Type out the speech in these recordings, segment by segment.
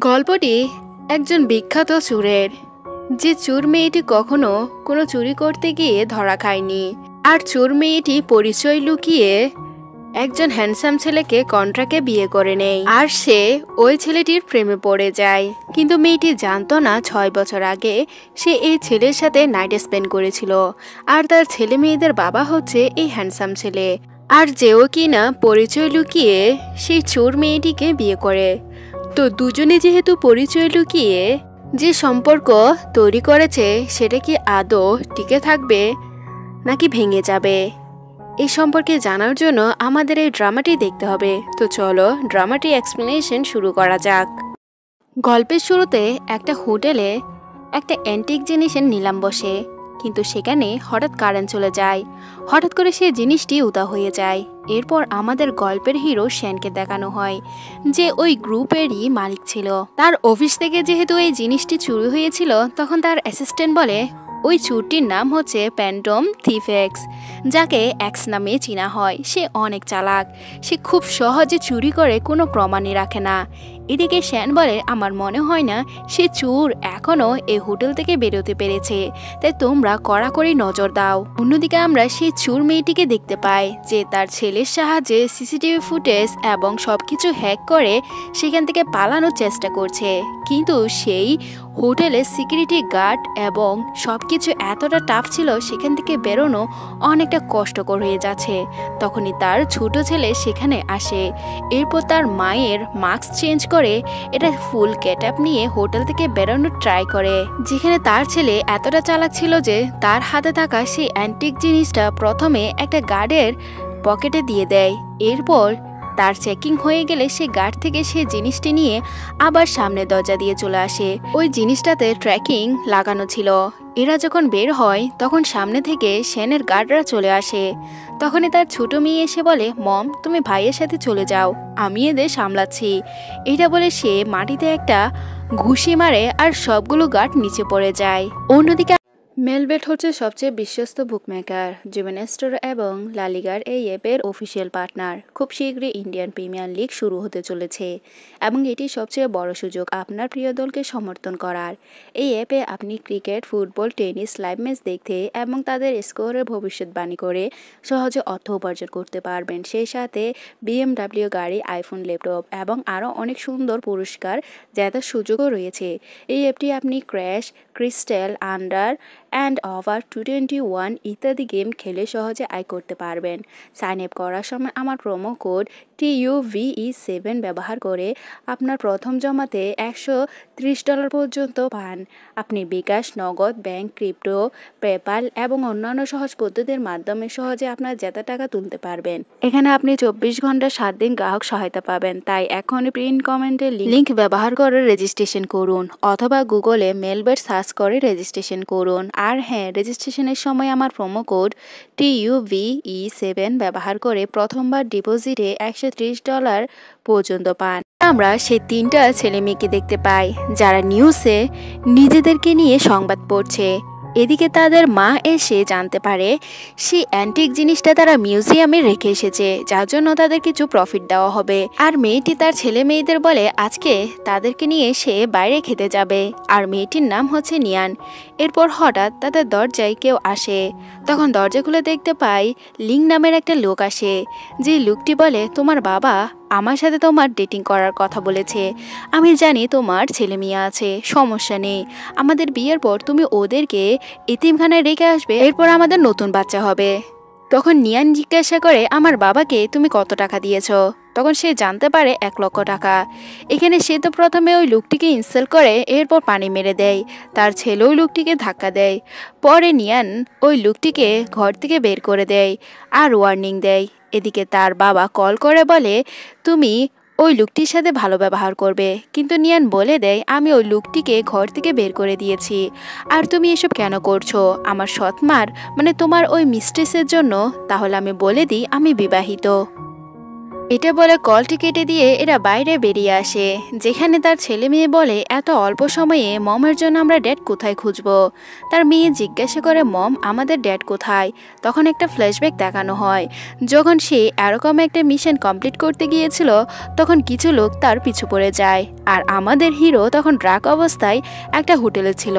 গল্পটি একজন বিখ্যাত চোরের, যে চোর মেয়েটি কখনো কোনো চুরি করতে গিয়ে ধরা খায়নি। আর চোর মেয়েটি পরিচয় লুকিয়ে একজন হ্যান্ডসাম ছেলেকে কন্ট্রাক্টে বিয়ে করে নেয়, আর সে ওই ছেলেটির প্রেমে পড়ে যায়। কিন্তু মেয়েটি জানতো না 6 বছর আগে সে এই ছেলের সাথে নাইট স্পেন্ড করেছিল, আর তার ছেলে মেয়েদের বাবা হচ্ছে এই হ্যান্ডসাম ছেলে। আর যেও কিনা পরিচয় লুকিয়ে সেই চোর মেয়েটিকে বিয়ে করে। তো দুজনে যেহেতু পরিচয় লুকিয়ে যে সম্পর্ক তৈরি করেছে, সেটা কি আদৌ টিকে থাকবে নাকি ভেঙে যাবে, এই সম্পর্কে জানার জন্য আমাদের এই ড্রামাটি দেখতে হবে। তো চলো ড্রামাটি এক্সপ্লেনেশন শুরু করা যাক। গল্পের শুরুতে একটা হোটেলে একটা অ্যান্টিক জিনিসের নিলাম বসে, কিন্তু সেখানে হঠাৎ কারেন্ট চলে যায়। হঠাৎ করে সে জিনিসটি উদা হয়ে যায়। এরপর আমাদের গল্পের হিরো শ্যানকে দেখানো হয়, যে ওই গ্রুপেরই মালিক ছিল। তার অফিস থেকে যেহেতু এই জিনিসটি চুরি হয়েছিল, তখন তার অ্যাসিস্ট্যান্ট বলে ওই চোরটির নাম হচ্ছে প্যান্টম থিফ এক্স, যাকে এক্স নামে চেনা হয়। সে অনেক চালাক, সে খুব সহজে চুরি করে, কোনো প্রমাণই রাখে না। এদিকে শ্যান বলে আমার মনে হয় না সে চোর এখনও এই হোটেল থেকে বেরোতে পেরেছে, তাই তোমরা কড়াকড়ি নজর দাও। অন্যদিকে আমরা সেই চোর মেয়েটিকে দেখতে পাই, যে তার ছেলের সাহায্যে সিসিটিভি ফুটেজ এবং সবকিছু হ্যাক করে সেখান থেকে পালানোর চেষ্টা করছে। কিন্তু সেই হোটেলের সিকিউরিটি গার্ড এবং সবকিছু এতটা টাফ ছিল, সেখান থেকে বেরোনো অনেকটা কষ্টকর হয়ে যাচ্ছে। তখনই তার ছোট ছেলে সেখানে আসে। এরপর তার মায়ের মাস্ক চেঞ্জ করে এটা ফুল গেটআপ নিয়ে হোটেল থেকে বেরোনোর ট্রাই করে, যেখানে তার ছেলে এতটা চালাক ছিল যে তার হাতে থাকা সেই অ্যান্টিক জিনিসটা প্রথমে একটা গার্ডের পকেটে দিয়ে দেয়। এরপর তার চেকিং হয়ে গেলে সে গার্ড থেকে সে জিনিসটি নিয়ে আবার সামনে দরজা দিয়ে চলে আসে। ওই জিনিসটাতে ট্র্যাকিং লাগানো ছিল। এরা যখন বের হয় তখন সামনে থেকে শ্যানের গার্ডরা চলে আসে। তখনই তার ছোট মেয়ে এসে বলে মম, তুমি ভাইয়ের সাথে চলে যাও, আমি এদের সামলাচ্ছি। এটা বলে সে মাটিতে একটা ঘুষি মারে আর সবগুলো গার্ড নিচে পড়ে যায়। অন্যদিকে মেলবেট হচ্ছে সবচেয়ে বিশ্বস্ত বুকমেকার, জুভেন স্টোর এবং লালিগার এই অ্যাপের অফিসিয়াল পার্টনার। খুব শীঘ্রই ইন্ডিয়ান প্রিমিয়ার লিগ শুরু হতে চলেছে এবং এটি সবচেয়ে বড় সুযোগ আপনার প্রিয় দলকে সমর্থন করার। এই অ্যাপে আপনি cricket, football, tennis live match দেখতে এবং তাদের স্কোরের ভবিষ্যৎবাণী করে সহজে অর্থ উপার্জন করতে পারবেন। সেই সাথে BMW গাড়ি, আইফোন, ল্যাপটপ এবং আরও অনেক সুন্দর পুরস্কার জেতার সুযোগও রয়েছে। এই অ্যাপটি আপনি crash, crystal, under and over 221 ইত্যাদি গেম খেলে সহজে আয় করতে পারবেন। সাইন আপ করার সময় আমার প্রোমো কোড TUVE7 ব্যবহার করে আপনার প্রথম জমাতে $130 পর্যন্ত পান। আপনি বিকাশ, নগদ, ব্যাংক, ক্রিপ্টো, পেপাল এবং অন্যান্য সহজ পদ্ধতির মাধ্যমে সহজে আপনার জেতা টাকা তুলতে পারবেন। এখানে আপনি 24 ঘন্টা 7 দিন গ্রাহক সহায়তা পাবেন। তাই এখনই প্রিন্ট কমেন্টের লিঙ্ক ব্যবহার করে রেজিস্ট্রেশন করুন, অথবা গুগলে মেলবেট সার্চ করে রেজিস্ট্রেশন করুন। আর হ্যাঁ, রেজিস্ট্রেশনের সময় আমার প্রোমো কোড TUVE7 ব্যবহার করে প্রথমবার ডিপোজিটে $130 পর্যন্ত পান। আমরা সেই 3টা ছেলে মেয়েকে দেখতে পাই, যারা নিউজে নিজেদেরকে নিয়ে সংবাদ পড়ছে। এদিকে তাদের মা এসে জানতে পারে সেই অ্যান্টিক জিনিসটা তারা মিউজিয়ামে রেখে এসেছে, যার জন্য তাদের কিছু প্রফিট দেওয়া হবে। আর মেয়েটি তার ছেলে মেয়েদের বলে আজকে তাদেরকে নিয়ে সে বাইরে খেতে যাবে, আর মেয়েটির নাম হচ্ছে নিয়ান। এরপর হঠাৎ তাদের দরজায় কেউ আসে। তখন দরজা খুলে দেখতে পাই লিং নামের একটা লোক আসে, যে লোকটি বলে তোমার বাবা আমার সাথে তোমার ডেটিং করার কথা বলেছে। আমি জানি তোমার ছেলে মেয়ে আছে, সমস্যা নেই, আমাদের বিয়ের পর তুমি ওদেরকে এতিমখানায় রেখে আসবে, এরপর আমাদের নতুন বাচ্চা হবে। তখন নিয়ান জিজ্ঞাসা করে আমার বাবাকে তুমি কত টাকা দিয়েছ? তখন সে জানতে পারে 1 লক্ষ টাকা। এখানে সে তো প্রথমে ওই লোকটিকে ইনসাল্ট করে, এরপর পানি মেরে দেয়। তার ছেলে ওই লোকটিকে ধাক্কা দেয়। পরে নিয়ান ওই লোকটিকে ঘর থেকে বের করে দেয় আর ওয়ার্নিং দেয়। এদিকে তার বাবা কল করে বলে তুমি ওই লোকটির সাথে ভালো ব্যবহার করবে, কিন্তু নিয়ান বলে দেয় আমি ওই লোকটিকে ঘর থেকে বের করে দিয়েছি। আর তুমি এসব কেন করছো? আমার সৎমার মানে তোমার ওই মিস্ট্রেসের জন্য। তাহলে আমি বলে দিই আমি বিবাহিত। এটা বলে কলটি কেটে দিয়ে এরা বাইরে বেরিয়ে আসে, যেখানে তার ছেলে মেয়ে বলে এত অল্প সময়ে মমের জন্য আমরা ড্যাড কোথায় খুঁজবো। তার মেয়ে জিজ্ঞাসা করে মম আমাদের ড্যাড কোথায়। তখন একটা ফ্ল্যাশব্যাক দেখানো হয়, যখন সে এরকম একটা মিশন কমপ্লিট করতে গিয়েছিল তখন কিছু লোক তার পিছু পড়ে যায়। আর আমাদের হিরো তখন ড্রাগ অবস্থায় একটা হোটেলে ছিল,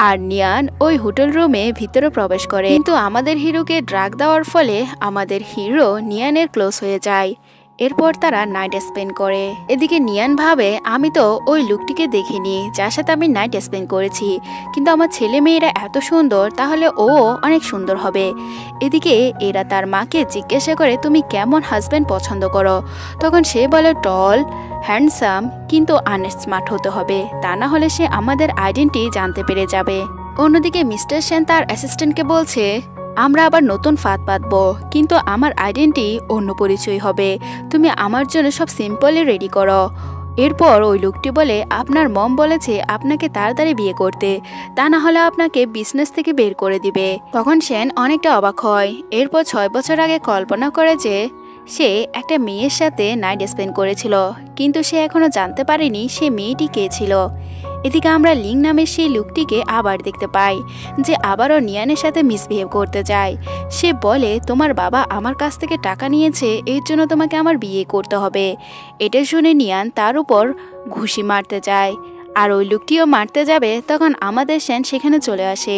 আর নিয়ান ওই হোটেল রুমে ভিতরে প্রবেশ করে। কিন্তু আমাদের হিরোকে ড্রাগ দেওয়ার ফলে আমাদের হিরো নিয়ানের ক্লোজ হয়ে যায়। এরপর তারা নাইট স্পেন্ড করে। এদিকে নিয়ান ভাবে আমি তো ওই লোকটিকে দেখিনি যার সাথে আমি নাইট স্পেন্ড করেছি, কিন্তু আমার ছেলে মেয়েরা এত সুন্দর, তাহলে ও অনেক সুন্দর হবে। এদিকে এরা তার মাকে জিজ্ঞাসা করে তুমি কেমন হাজব্যান্ড পছন্দ করো। তখন সে বলে টল, হ্যান্ডসাম, কিন্তু আনস্মার্ট হতে হবে, তা না হলে সে আমাদের আইডেন্টি জানতে পেরে যাবে। অন্যদিকে মিস্টার সেন তার অ্যাসিস্ট্যান্টকে বলছে আমরা আবার নতুন ফাঁদ পাতবো, কিন্তু আমার আইডেন্টি অন্য পরিচয় হবে, তুমি আমার জন্য সব সিম্পলি রেডি করো। এরপর ওই লোকটি বলে আপনার মম বলেছে আপনাকে তাড়াতাড়ি বিয়ে করতে, তা না হলে আপনাকে বিজনেস থেকে বের করে দিবে। তখন সেন অনেকটা অবাক হয়। এরপর 6 বছর আগে কল্পনা করে যে সে একটা মেয়ের সাথে নাইট স্পেন্ড করেছিল, কিন্তু সে এখনো জানতে পারেনি সে মেয়েটি কে ছিল। এদিকে আমরা লিং নামের সেই লোকটিকে আবার দেখতে পাই, যে আবারও নিয়ানের সাথে মিসবিহেভ করতে যায়। সে বলে তোমার বাবা আমার কাছ থেকে টাকা নিয়েছে, এর জন্য তোমাকে আমার বিয়ে করতে হবে। এটা শুনে নিয়ান তার উপর ঘুষি মারতে যায়, আর ওই লোকটিও মারতে যাবে। তখন আমাদের সেন সেখানে চলে আসে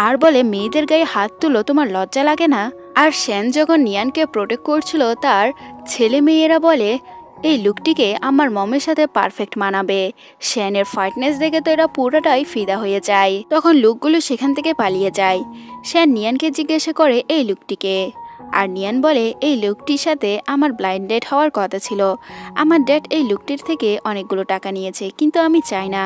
আর বলে মেয়েদের গায়ে হাত তুলো, তোমার লজ্জা লাগে না। আর সেন যখন নিয়ানকে প্রোটেক্ট করছিল তার ছেলে মেয়েরা বলে এই লুকটিকে আমার মমের সাথে পারফেক্ট মানাবে। শ্যানের ফাইটনেস দেখে তো এরা পুরোটাই ফিদা হয়ে যায়। তখন লোকগুলো সেখান থেকে পালিয়ে যায়। শ্যান নিয়ানকে জিজ্ঞাসা করে এই লুকটিকে, আর নিয়ান বলে এই লোকটির সাথে আমার ব্লাইন্ড ডেট হওয়ার কথা ছিল, আমার ড্যাড এই লোকটির থেকে অনেকগুলো টাকা নিয়েছে, কিন্তু আমি চাই না।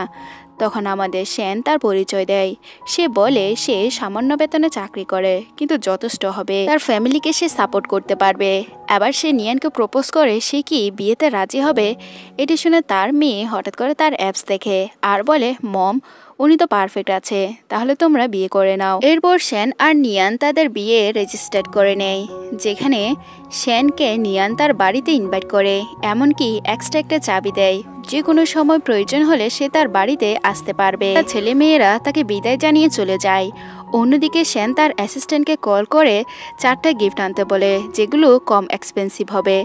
তখন আমাদের সেন তার পরিচয় দেয়। সে বলে সে সামান্য বেতনে চাকরি করে, কিন্তু যথেষ্ট হবে, তার ফ্যামিলিকে সে সাপোর্ট করতে পারবে। আবার সে নিয়ানকে প্রপোজ করে সে কি বিয়েতে রাজি হবে। এটি শুনে তার মেয়ে হঠাৎ করে তার অ্যাপস দেখে আর বলে মম উনি তো পারফেক্ট আছে, তাহলে তোমরা বিয়ে করে নাও। এরপর সেন আর নিয়ান তাদের বিয়ে রেজিস্টার করে নেয়, যেখানে সেনকে নিয়ান তার বাড়িতে ইনভাইট করে, এমনকি এক্সট্রা একটা চাবি দেয়, যে কোনো সময় প্রয়োজন হলে সে তার বাড়িতে আসতে পারবে। ছেলে মেয়েরা তাকে বিদায় জানিয়ে চলে যায়। অন্যদিকে সেন তার অ্যাসিস্ট্যান্টকে কল করে 4টা গিফট আনতে বলে, যেগুলো কম এক্সপেন্সিভ হবে।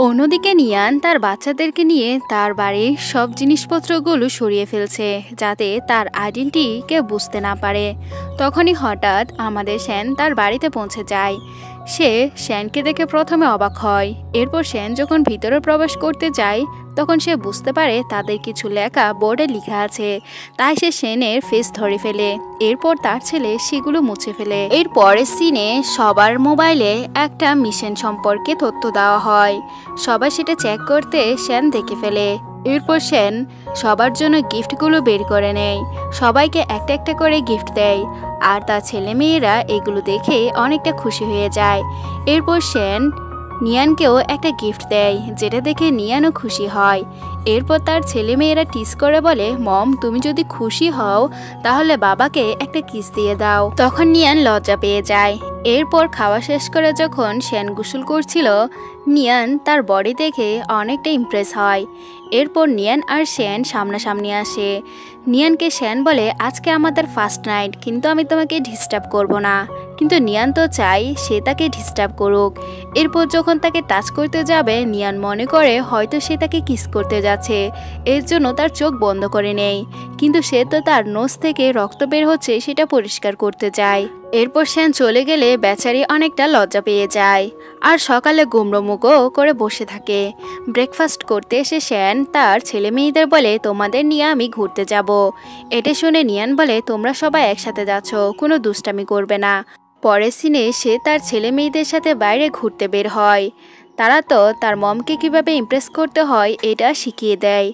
অন্যদিকে নিয়ান তার বাচ্চাদেরকে নিয়ে তার বাড়ির সব জিনিসপত্রগুলো সরিয়ে ফেলছে, যাতে তার আইডেন্টি কেউ বুঝতে না পারে। তখনই হঠাৎ আমাদের সেন তার বাড়িতে পৌঁছে যায়। সে সেনকে দেখে প্রথমে অবাক হয়। এরপর সেন যখন ভিতরে প্রবেশ করতে যায় তখন সে বুঝতে পারে তাদের কিছু লেখা বোর্ডে লেখা আছে, তাই সে সেনের ফেস ধরে ফেলে। এরপর তার ছেলে সেগুলো মুছে ফেলে। এর পরের সিনে সবার মোবাইলে একটা মিশন সম্পর্কে তথ্য দেওয়া হয়, সবাই সেটা চেক করতে সেন দেখে ফেলে। এরপর সেন সবার জন্য গিফটগুলো বের করে নেয়, সবাইকে একটা একটা করে গিফট দেয়, আর তার ছেলে মেয়েরা এগুলো দেখে অনেকটা খুশি হয়ে যায়। এরপর সেন নিয়ানকেও একটা গিফট দেয়, যেটা দেখে নিয়ানও খুশি হয়। এরপর তার ছেলে মেয়েরা টিস করে বলে মম তুমি যদি খুশি হও তাহলে বাবাকে একটা কিস দিয়ে দাও। তখন নিয়ান লজ্জা পেয়ে যায়। এরপর খাওয়া শেষ করে যখন সেন গোসল করছিল নিয়ান তার বডি দেখে অনেকটা ইমপ্রেস হয়। এরপর নিয়ান আর সেন সামনাসামনি আসে। নিয়ানকে সেন বলে আজকে আমাদের ফার্স্ট নাইট, কিন্তু আমি তোমাকে ডিস্টার্ব করব না, কিন্তু নিয়ান তো চাই সে তাকে ডিস্টার্ব করুক। এরপর যখন তাকে টাচ করতে যাবে নিয়ান মনে করে হয়তো সে তাকে কিস করতে যাচ্ছে, এর জন্য তার চোখ বন্ধ করে নেয়, কিন্তু সে তো তার নোজ থেকে রক্ত বের হচ্ছে সেটা পরিষ্কার করতে যায়। এরপর সেন চলে গেলে বেচারি অনেকটা লজ্জা পেয়ে যায়, আর সকালে গুমড়োমুখো করে বসে থাকে। ব্রেকফাস্ট করতে এসে সেন তার ছেলে মেয়েদের বলে তোমাদের নিয়ে আমি ঘুরতে যাব। এটা শুনে নিয়ান বলে তোমরা সবাই একসাথে যাচ্ছ, কোনো দুষ্টামি করবে না। পরের সিনে সে তার ছেলে মেয়েদের সাথে বাইরে ঘুরতে বের হয়। তারা তো তার মমকে কিভাবে ইমপ্রেস করতে হয় এটা শিখিয়ে দেয়।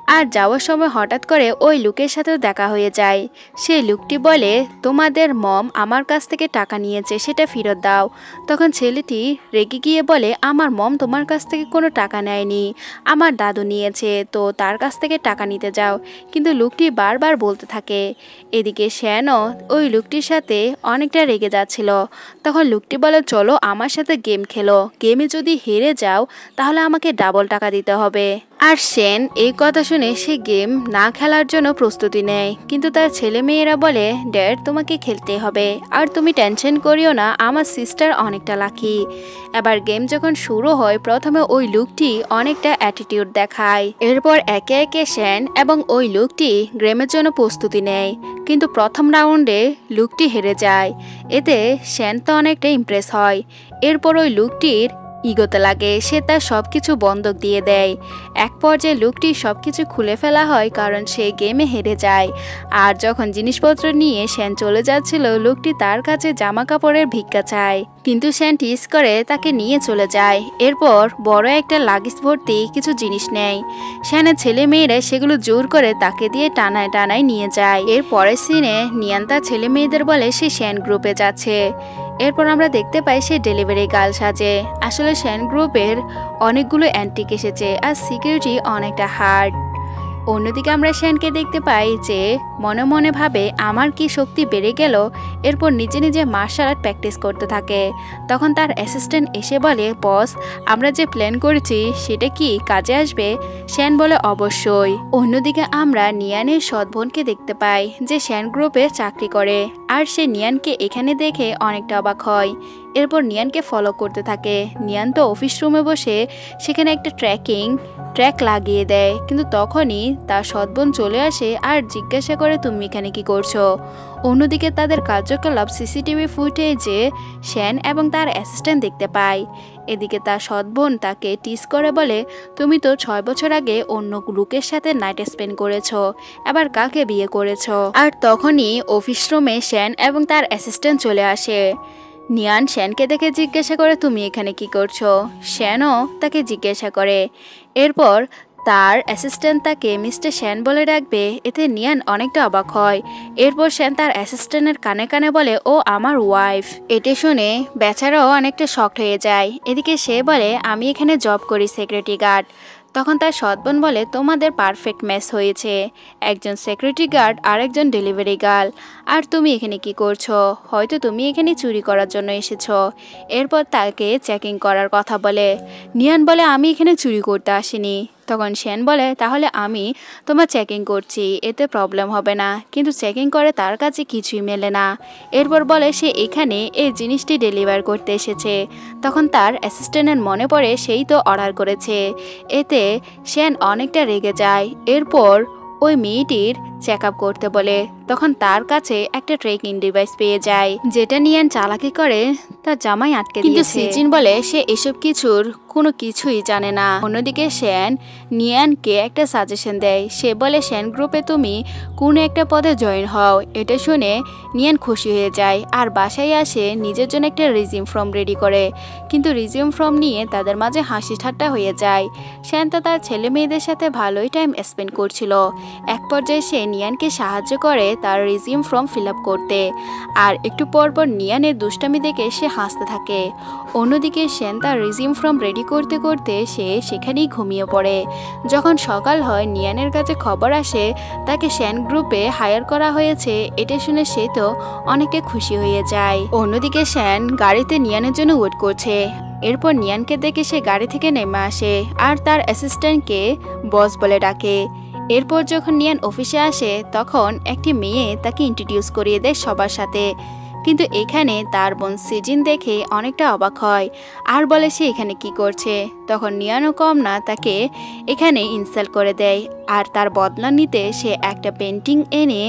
আর যাওয়ার সময় হঠাৎ করে ওই লোকের সাথেও দেখা হয়ে যায়। সেই লোকটি বলে, তোমাদের মম আমার কাছ থেকে টাকা নিয়েছে, সেটা ফেরত দাও। তখন ছেলেটি রেগে গিয়ে বলে, আমার মম তোমার কাছ থেকে কোনো টাকা নেয়নি, আমার দাদু নিয়েছে, তো তার কাছ থেকে টাকা নিতে যাও। কিন্তু লোকটি বারবার বলতে থাকে। এদিকে শ্যানও ওই লোকটির সাথে অনেকটা রেগে যাচ্ছিল। তখন লোকটি বলে, চলো আমার সাথে গেম খেলো, গেমে যদি হেরে যাও তাহলে আমাকে ডাবল টাকা দিতে হবে। আর শ্যান এই কথা শুনে সে গেম না খেলার জন্য প্রস্তুতি নেয়। কিন্তু তার ছেলে মেয়েরা বলে, ড্যাড তোমাকে খেলতে হবে, আর তুমি টেনশন করিও না, আমার সিস্টার অনেকটা লাকি। এবার গেম যখন শুরু হয় প্রথমে ওই লোকটি অনেকটা অ্যাটিটিউড দেখায়। এরপর একে একে শ্যান এবং ওই লোকটি গেমের জন্য প্রস্তুতি নেয়। কিন্তু প্রথম রাউন্ডে লোকটি হেরে যায়। এতে শ্যান তো অনেকটা ইমপ্রেস হয়। এরপর ওই লোকটির ইগোতে লাগে, সে তার সবকিছু বন্ধক দিয়ে দেয়। এক পর্যায়ে লোকটি সবকিছু খুলে ফেলা হয়, কারণ সে গেমে হেরে যায়। আর যখন জিনিসপত্র নিয়ে শ্যান চলে যাচ্ছিল, লোকটি তার কাছে জামা কাপড়ের ভিক্ষা চায়, কিন্তু শ্যান টিস করে তাকে নিয়ে চলে যায়। এরপর বড় একটা লাগেজ ভর্তি কিছু জিনিস নেয়। শ্যানের ছেলে মেয়েরা সেগুলো জোর করে তাকে দিয়ে টানায় টানায় নিয়ে যায়। এর পরের সিনে নিয়ান তার ছেলে মেয়েদের বলে সে শ্যান গ্রুপে যাচ্ছে। এরপর আমরা দেখতে পাই সে ডেলিভারি গার্ল সাজে। আসলে শ্যান গ্রুপের অনেকগুলো অ্যান্টিক এসেছে, আর সিকিউরিটি অনেকটা হার্ড। অন্যদিকে আমরা শ্যানকে দেখতে পাই যে মনে মনে ভাবে আমার কি শক্তি বেড়ে গেল। এরপর নিজে নিজে মার্শাল আর্ট প্র্যাকটিস করতে থাকে। তখন তার অ্যাসিস্ট্যান্ট এসে বলে, বস আমরা যে প্ল্যান করেছি সেটা কি কাজে আসবে? শ্যান বলে, অবশ্যই। অন্যদিকে আমরা নিয়ানের সৎ বোনকে দেখতে পাই যে শ্যান গ্রুপে চাকরি করে, আর সে নিয়ানকে এখানে দেখে অনেকটা অবাক হয়। এরপর নিয়ানকে ফলো করতে থাকে। নিয়ান তো অফিস রুমে বসে সেখানে একটা ট্র্যাক লাগিয়ে দেয়, কিন্তু তখনই তার সৎবোন চলে আসে আর জিজ্ঞাসা করে, তুমি এখানে কি করছো? অন্যদিকে তাদের কার্যকলাপ সিসিটিভি ফুটেজে শ্যান এবং তার অ্যাসিস্ট্যান্ট দেখতে পায়। এদিকে তার সৎবোন তাকে টিস করে বলে, তুমি তো 6 বছর আগে অন্য লোকের সাথে নাইট স্পেন্ড করেছো, এবার কাকে বিয়ে করেছো? আর তখনই অফিস রুমে শ্যান এবং তার অ্যাসিস্ট্যান্ট চলে আসে। নিয়ান শ্যানকে দেখে জিজ্ঞাসা করে, তুমি এখানে কি করছো? শ্যানও তাকে জিজ্ঞাসা করে। এরপর তার অ্যাসিস্ট্যান্ট তাকে মিস্টার শ্যান বলে ডাকবে, এতে নিয়ান অনেকটা অবাক হয়। এরপর শ্যান তার অ্যাসিস্ট্যান্টের কানে কানে বলে, ও আমার ওয়াইফ। এটা শুনে বেচারাও অনেকটা শকড হয়ে যায়। এদিকে সে বলে, আমি এখানে জব করি সিকিউরিটি গার্ড। তখন তার সৎবোন বলে, তোমাদের পারফেক্ট ম্যাচ হয়েছে, একজন সিকিউরিটি গার্ড আর একজন ডেলিভারি গার্ল। আর তুমি এখানে কি করছো? হয়তো তুমি এখানে চুরি করার জন্য এসেছো। এরপর তাকে চেকিং করার কথা বলে। নিয়ান বলে, আমি এখানে চুরি করতে আসিনি। তখন শ্যান বলে, তাহলে আমি তোমার চেকিং করছি, এতে প্রবলেম হবে না। কিন্তু চেকিং করে তার কাছে কিছুই মেলে না। এরপর বলে সে এখানে এই জিনিসটি ডেলিভার করতে এসেছে। তখন তার অ্যাসিস্ট্যান্টের মনে পড়ে সেই তো অর্ডার করেছে। এতে শ্যান অনেকটা রেগে যায়। এরপর ওই মেয়েটির চেক আপ করতে বলে। তখন তার কাছে একটা ট্রেকিং ডিভাইস পেয়ে যায়, যেটা নিয়ান চালাকি করে তার জামাই আটকে দিয়েছে। কিন্তু সিজিন বলে সে এসব কিছুর কোনো কিছুই জানে না। অন্যদিকে শ্যান নিয়ানকে একটা সাজেশন দেয়। সে বলে, শ্যান গ্রুপে তুমি কোনো একটা পদে জয়েন হও। এটা শুনে নিয়ান খুশি হয়ে যায় আর বাসায় আসে নিজের জন্য একটা রিজিউম ফর্ম রেডি করে। কিন্তু রিজিউম ফর্ম নিয়ে তাদের মাঝে হাসি ঠাট্টা হয়ে যায়। শ্যান তো তার ছেলে মেয়েদের সাথে ভালোই টাইম স্পেন্ড করছিল। এক পর্যায়ে সে নিয়ানকে সাহায্য করে তার রিজিউম ফর্ম ফিল আপ করতে। আর একটু পর পর নিয়ানের দুষ্টামি দেখে সে হাসতে থাকে। অন্যদিকে শ্যান তার রিজিউম ফর্ম রেডি করতে করতে সে সেখানেই ঘুমিয়ে পড়ে। যখন সকাল হয় নিয়ানের কাছে খবর আসে তাকে শ্যান গ্রুপে হায়ার করা হয়েছে। এটা শুনে সে তো অনেকটা খুশি হয়ে যায়। অন্যদিকে শ্যান গাড়িতে নিয়ানের জন্য ওয়েট করছে। এরপর নিয়ানকে দেখে সে গাড়ি থেকে নেমে আসে আর তার অ্যাসিস্ট্যান্টকে বস বলে ডাকে। এরপর যখন নিয়ান অফিসে আসে তখন একটি মেয়ে তাকে ইন্ট্রোডিউস করিয়ে দেয় সবার সাথে। কিন্তু এখানে তার বোন সিজিন দেখে অনেকটা অবাক হয় আর বলে সে এখানে কি করছে। তখন নিয়ানও কম না, তাকে এখানে ইনসাল্ট করে দেয় আর তার বদলা নিতে সে একটা পেন্টিং এনে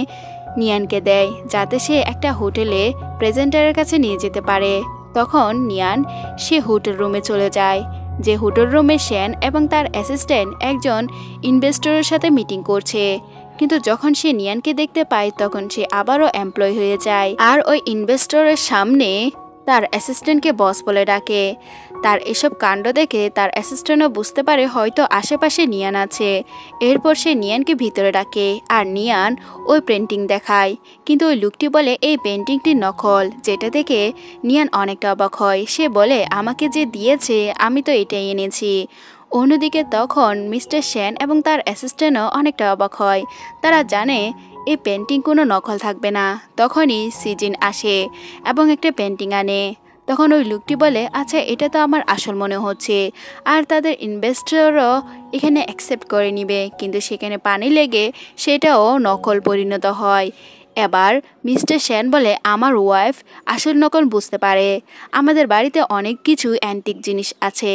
নিয়ানকে দেয়, যাতে সে একটা হোটেলে প্রেজেন্টারের কাছে নিয়ে যেতে পারে। তখন নিয়ান সে হোটেল রুমে চলে যায়, যে হোটেল রুমে শ্যান এবং তার অ্যাসিস্ট্যান্ট একজন ইনভেস্টরের সাথে মিটিং করছে। কিন্তু যখন সে নিয়ানকে দেখতে পায় তখন সে আবারও এমপ্লয় হয়ে যায় আর ওই ইনভেস্টরের সামনে তার অ্যাসিস্ট্যান্টকে বস বলে ডাকে। তার এসব কাণ্ড দেখে তার অ্যাসিস্ট্যান্টও বুঝতে পারে হয়তো আশেপাশে নিয়ান আছে। এরপর সে নিয়ানকে ভিতরে ডাকে আর নিয়ান ওই পেন্টিং দেখায়, কিন্তু ওই লোকটি বলে এই পেন্টিংটি নকল, যেটা দেখে নিয়ান অনেকটা অবাক হয়। সে বলে আমাকে যে দিয়েছে আমি তো এটাই এনেছি। অন্যদিকে তখন মিস্টার সেন এবং তার অ্যাসিস্ট্যান্টও অনেকটা অবাক হয়। তারা জানে এই পেন্টিং কোনো নকল থাকবে না। তখনই সিজিন আসে এবং একটা পেন্টিং আনে। তখন ওই লোকটি বলে আচ্ছা এটা তো আমার আসল মনে হচ্ছে, আর তাদের ইনভেস্টরও এখানে অ্যাকসেপ্ট করে নিবে, কিন্তু সেখানে পানি লেগে সেটাও নকল পরিণত হয়। এবার মিস্টার সেন বলে আমার ওয়াইফ আসল নকল বুঝতে পারে, আমাদের বাড়িতে অনেক কিছু অ্যান্টিক জিনিস আছে।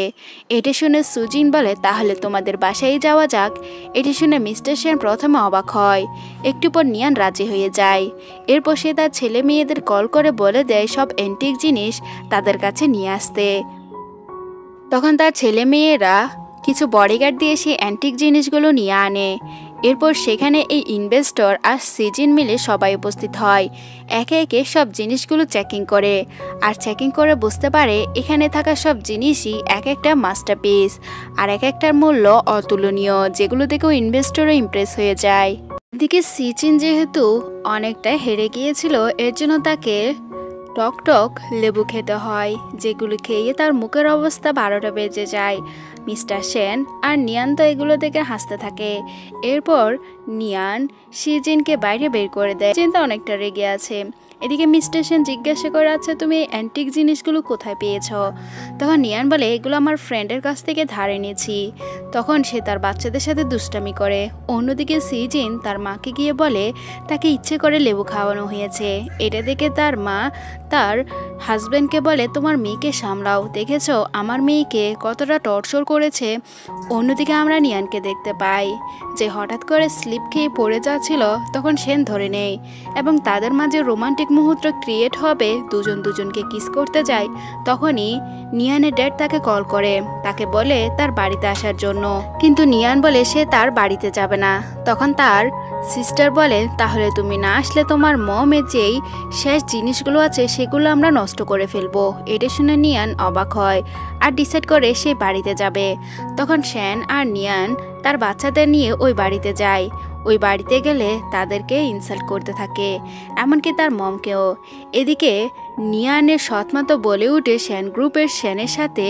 এটা শুনে সুজিন বলে তাহলে তোমাদের বাসায় যাওয়া যাক। এটি শুনে মিস্টার সেন প্রথমে অবাক হয়, একটু পর নিয়ান রাজি হয়ে যায়। এরপর সে তার ছেলে মেয়েদের কল করে বলে দেয় সব অ্যান্টিক জিনিস তাদের কাছে নিয়ে আসতে। তখন তার ছেলে মেয়েরা কিছু বডিগার্ড দিয়ে সেই অ্যান্টিক জিনিসগুলো নিয়ে আনে। এরপর সেখানে এই ইনভেস্টর আর সিজিন মিলে সবাই উপস্থিত হয়। একে একে সব জিনিসগুলো চেকিং করে, আর চেকিং করে বুঝতে পারে এখানে থাকা সব জিনিসই এক একটা মাস্টারপিস, আর এক একটার মূল্য অতুলনীয়, যেগুলো দেখেও ইনভেস্টরও ইমপ্রেস হয়ে যায়। এদিকে সিজিন যেহেতু অনেকটা হেরে গিয়েছিল, এর জন্য তাকে টক টক লেবু খেতে হয়, যেগুলো খেয়ে তার মুখের অবস্থা 12টা বেজে যায়। মিস্টার সেন আর নিয়ান তো এগুলো দেখে হাসতে থাকে। এরপর নিয়ান সিজিনকে বাইরে বের করে দেয়। চিন্তা অনেকটা রেগে আছে। এদিকে মিস্টার সেন জিজ্ঞাসা করে আচ্ছা তুমি এই অ্যান্টিক জিনিসগুলো কোথায় পেয়েছ? তখন নিয়ান বলে এগুলো আমার ফ্রেন্ডের কাছ থেকে ধার এনেছি। তখন সে তার বাচ্চাদের সাথে দুষ্টামি করে। অন্যদিকে সিজিন তার মাকে গিয়ে বলে তাকে ইচ্ছে করে লেবু খাওয়ানো হয়েছে। এটা দেখে তার মা তার হাজব্যান্ডকে বলে তোমার মেয়েকে সামলাও, দেখেছো আমার মেয়েকে কতটা টর্চার করেছে। অন্যদিকে আমরা নিয়ানকে দেখতে পাই যে হঠাৎ করে স্লিপ খেয়ে পড়ে যাচ্ছিল। তখন সেন ধরে নেয় এবং তাদের মাঝে রোমান্টিক মুহূর্ত ক্রিয়েট হবে, দুজন দুজনকে কিস করতে যায়। তখনই নিয়ানের ড্যাড তাকে কল করে, তাকে বলে তার বাড়িতে আসার জন্য, কিন্তু নিয়ান বলে সে তার বাড়িতে যাবে না। তখন তার সিস্টার বলে তাহলে তুমি না আসলে তোমার মমের যেই শেষ জিনিসগুলো আছে সেগুলো আমরা নষ্ট করে ফেলবো। এটা শুনে নিয়ান অবাক হয় আর ডিসাইড করে সে বাড়িতে যাবে। তখন সেন আর নিয়ান তার বাচ্চাদের নিয়ে ওই বাড়িতে যায়। ওই বাড়িতে গেলে তাদেরকে ইনসাল্ট করতে থাকে, এমনকি তার মমকেও। এদিকে নিয়ানের সৎমা তো বলে উঠে সেন গ্রুপের সেনের সাথে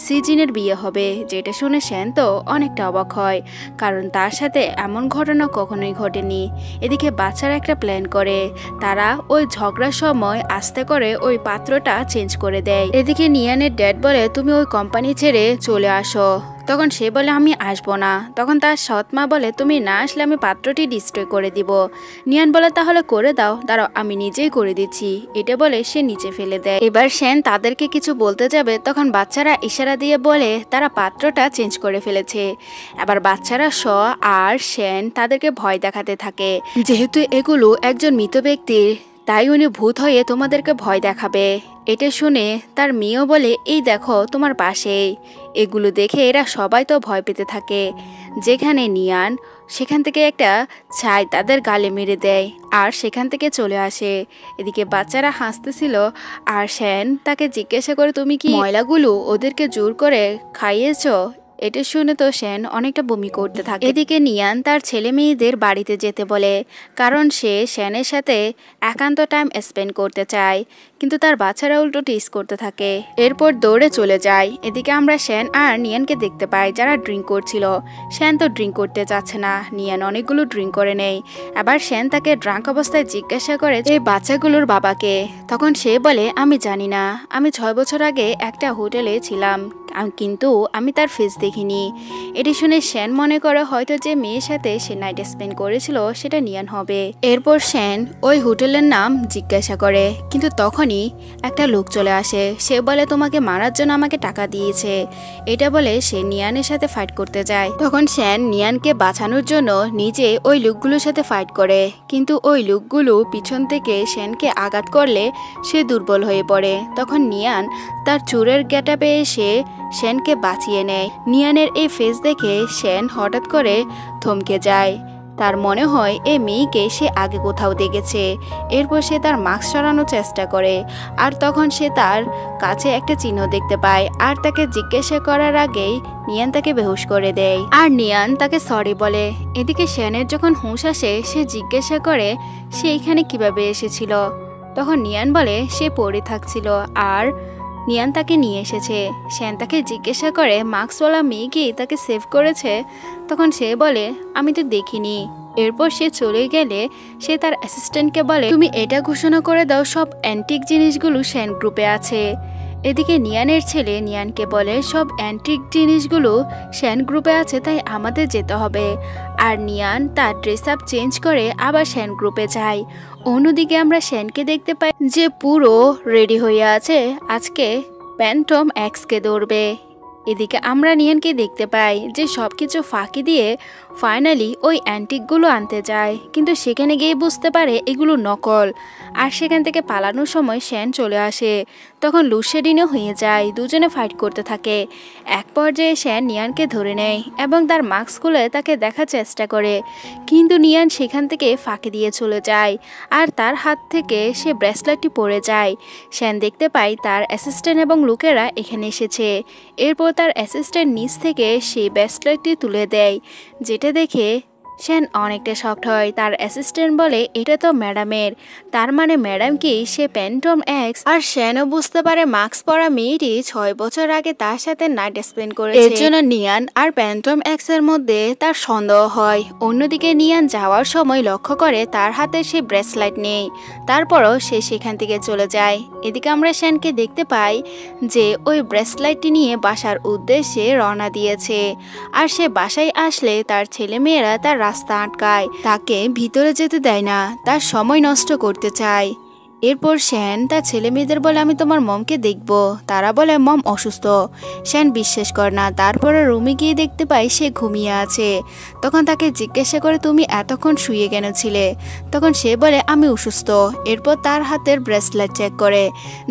সিজিনের বিয়ে হবে, যেটা শুনে সেন তো অনেকটা অবাক হয়, কারণ তার সাথে এমন ঘটনা কখনোই ঘটেনি। এদিকে বাচ্চারা একটা প্ল্যান করে, তারা ওই ঝগড়ার সময় আস্তে করে ওই পাত্রটা চেঞ্জ করে দেয়। এদিকে নিয়ানের ড্যাড বলে তুমি ওই কোম্পানি ছেড়ে চলে আসো। তখন সে বলে আমি আসবো না। তখন তার সৎমা বলে তুমি না আসলে আমি পাত্রটি ডিস্ট্রয় করে দিব। নিয়ান বলে তাহলে করে দাও, দাঁড়াও আমি নিজেই করে দিচ্ছি। এটা বলে সে নিচে ফেলে দেয়। এবার সেন তাদেরকে কিছু বলতে যাবে, তখন বাচ্চারা ইশারা দিয়ে বলে তারা পাত্রটা চেঞ্জ করে ফেলেছে। এবার বাচ্চারা আর সেন তাদেরকে ভয় দেখাতে থাকে, যেহেতু এগুলো একজন মৃত ব্যক্তির, তাই উনি ভূত হয়ে তোমাদেরকে ভয় দেখাবে। এটা শুনে তার মেয়েও বলে এই দেখো তোমার পাশেই। এগুলো দেখে এরা সবাই তো ভয় পেতে থাকে। যেখানে নিয়ান সেখান থেকে একটা ছাই তাদের গালে মেরে দেয় আর সেখান থেকে চলে আসে। এদিকে বাচ্চারা হাসতেছিল আর সেন তাকে জিজ্ঞাসা করে তুমি কি ময়লাগুলো ওদেরকে জোর করে খাইয়েছো? এটা শুনে তো সেন অনেকটা বমি করতে থাকে। এদিকে নিয়ান তার ছেলে মেয়েদের বাড়িতে যেতে বলে, কারণ সে সেনের সাথে একান্ত টাইম স্পেন্ড করতে চায়, কিন্তু তার বাচ্চারা উল্টো টিস করতে থাকে। এরপর দৌড়ে চলে যায়। এদিকে আমরা সেন আর নিয়ানকে দেখতে পাই যারা ড্রিঙ্ক করছিল। সেন তো ড্রিঙ্ক করতে চাচ্ছে না, নিয়ান অনেকগুলো ড্রিঙ্ক করে নেয়। আবার সেন তাকে ড্রাঙ্ক অবস্থায় জিজ্ঞাসা করে এই বাচ্চাগুলোর বাবাকে। তখন সে বলে আমি জানি না, আমি 6 বছর আগে একটা হোটেলে ছিলাম, কিন্তু আমি তার ফেস দেখিনি। এটি শুনে সেন মনে করে হয়তো যে মেয়ের সাথে সে নাইট স্পেন্ড করেছিল সেটা নিয়ান হবে। এরপর সেন ওই হোটেলের নাম জিজ্ঞাসা করে, কিন্তু তখনই একটা লোক চলে আসে। সে বলে তোমাকে মারার জন্য আমাকে টাকা দিয়েছে। এটা বলে সে নিয়ানের সাথে ফাইট করতে যায়। তখন সেন নিয়ানকে বাঁচানোর জন্য নিজে ওই লোকগুলোর সাথে ফাইট করে, কিন্তু ওই লোকগুলো পিছন থেকে সেনকে আঘাত করলে সে দুর্বল হয়ে পড়ে। তখন নিয়ান তার চুরের গেটআপে এসে সেনকে বাঁচিয়ে নেয়। নিয়ানের এই ফেস দেখে সেন হঠাৎ করে থমকে যায়। তার মনে হয় এই মেয়েকে সে আগে কোথাও দেখেছে। এরপর সে তার মাস্ক সরানোর চেষ্টা করে, আর তখন সে তার কাছে একটা চিহ্ন দেখতে পায়। আর তাকে জিজ্ঞাসা করার আগেই নিয়ান তাকে বেহুশ করে দেয়, আর নিয়ান তাকে সরি বলে। এদিকে শ্যানের যখন হুঁশ আসে, সে জিজ্ঞাসা করে সে এখানে কিভাবে এসেছিল। তখন নিয়ান বলে সে পড়ে থাকছিল আর নিয়ান তাকে নিয়ে এসেছে। শ্যান তাকে জিজ্ঞাসা করে মাস্কওয়ালা মেয়ে কি তাকে সেভ করেছে। তখন সে বলে আমি তো দেখিনি। এরপর সে চলে গেলে সে তার অ্যাসিস্ট্যান্টকে বলে তুমি এটা ঘোষণা করে দাও সব অ্যান্টিক জিনিসগুলো শ্যান গ্রুপে আছে। এদিকে নিয়ানের ছেলে নিয়ানকে বলে সব অ্যান্টিক জিনিসগুলো শ্যান গ্রুপে আছে, তাই আমাদের যেতে হবে। আর নিয়ান তার ড্রেস আপ চেঞ্জ করে আবার শ্যান গ্রুপে যায়। অন্যদিকে আমরা শ্যানকে দেখতে পাই যে পুরো রেডি হয়ে আছে আজকে প্যান্টম এক্সকে ধরবে। এদিকে আমরা নিয়ানকে দেখতে পাই যে সব কিছু ফাঁকি দিয়ে ফাইনালি ওই অ্যান্টিকগুলো আনতে যায়, কিন্তু সেখানে গিয়ে বুঝতে পারে এগুলো নকল। আর সেখান থেকে পালানোর সময় শ্যান চলে আসে। তখন লুডশেডিংও হয়ে যায়, দুজনে ফাইট করতে থাকে। এক পর্যায়ে শ্যান নিয়ানকে ধরে নেয় এবং তার মাস্ক খুলে তাকে দেখার চেষ্টা করে, কিন্তু নিয়ান সেখান থেকে ফাঁকি দিয়ে চলে যায় আর তার হাত থেকে সে ব্রেসলেটটি পড়ে যায়। শ্যান দেখতে পায় তার অ্যাসিস্ট্যান্ট এবং লোকেরা এখানে এসেছে। এরপর তার অ্যাসিস্ট্যান্ট নিচ থেকে সেই ব্রেসলেটটি তুলে দেয়, যেটা দেখে শ্যান অনেকটা শকড হয়। তার অ্যাসিস্ট্যান্ট বলে এটা তো ম্যাডামের, তার মানে ম্যাডাম কি সে প্যান্টম এক্স। আর শ্যানও বুঝতে পারে মাস্ক পরা মেয়েটি 6 বছর আগে তার সাথে নাইট স্পেন্ড করেছে। এর জন্য নিয়ান আর প্যান্টম এক্স এর মধ্যে তার সন্দেহ হয়। অন্যদিকে নিয়ান যাওয়ার সময় লক্ষ্য করে তার হাতে সে ব্রেসলেট নেই, তারপরও সে সেখান থেকে চলে যায়। এদিকে আমরা শ্যানকে দেখতে পাই যে ওই ব্রেসলেটটি নিয়ে বাসার উদ্দেশ্যে রওনা দিয়েছে। আর সে বাসায় আসলে তার ছেলেমেয়েরা তার রাস্তা আটকায়, তাকে ভিতরে যেতে দেয় না, তার সময় নষ্ট করতে চায়। এরপর শ্যান তার ছেলে মেয়েদের বলে আমি তোমার মমকে দেখব। তারা বলে মম অসুস্থ। শ্যান বিশ্বাস করে না। তারপরে রুমে গিয়ে দেখতে পাই সে ঘুমিয়ে আছে। তখন তাকে জিজ্ঞাসা করে তুমি এতক্ষণ শুয়ে কেন ছিলে? তখন সে বলে আমি অসুস্থ। এরপর তার হাতের ব্রেসলেট চেক করে,